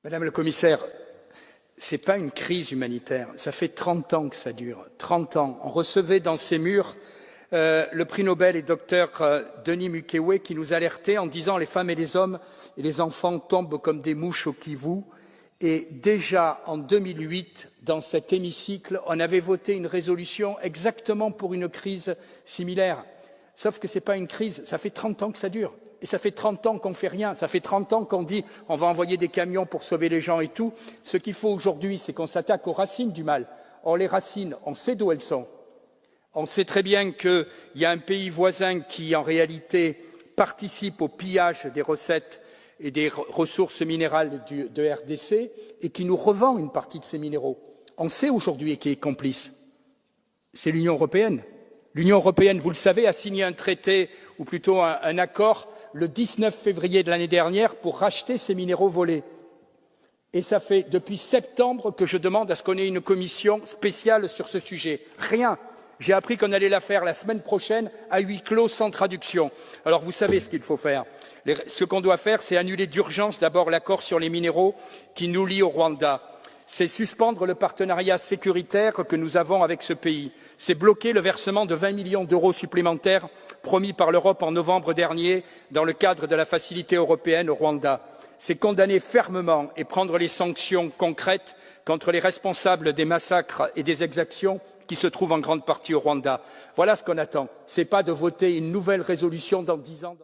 Madame le commissaire, ce n'est pas une crise humanitaire. Ça fait 30 ans que ça dure. 30 ans. On recevait dans ces murs le prix Nobel et docteur Denis Mukwege qui nous alertait en disant les femmes et les hommes et les enfants tombent comme des mouches au Kivu. Et déjà en 2008, dans cet hémicycle, on avait voté une résolution exactement pour une crise similaire. Sauf que ce n'est pas une crise, ça fait 30 ans que ça dure. Et ça fait 30 ans qu'on ne fait rien, ça fait 30 ans qu'on dit on va envoyer des camions pour sauver les gens et tout. Ce qu'il faut aujourd'hui, c'est qu'on s'attaque aux racines du mal. Or, les racines, on sait d'où elles sont. On sait très bien qu'il y a un pays voisin qui, en réalité, participe au pillage des recettes et des ressources minérales de RDC et qui nous revend une partie de ces minéraux. On sait aujourd'hui qui est complice. C'est l'Union européenne. L'Union européenne, vous le savez, a signé un traité, ou plutôt un accord, le 19 février de l'année dernière pour racheter ces minéraux volés. Et ça fait depuis septembre que je demande à ce qu'on ait une commission spéciale sur ce sujet. Rien. J'ai appris qu'on allait la faire la semaine prochaine à huis clos sans traduction. Alors vous savez ce qu'il faut faire. Ce qu'on doit faire, c'est annuler d'urgence d'abord l'accord sur les minéraux qui nous lie au Rwanda. C'est suspendre le partenariat sécuritaire que nous avons avec ce pays. C'est bloquer le versement de 20 millions d'euros supplémentaires promis par l'Europe en novembre dernier dans le cadre de la facilité européenne au Rwanda. C'est condamner fermement et prendre les sanctions concrètes contre les responsables des massacres et des exactions qui se trouvent en grande partie au Rwanda. Voilà ce qu'on attend. Ce n'est pas de voter une nouvelle résolution dans 10 ans.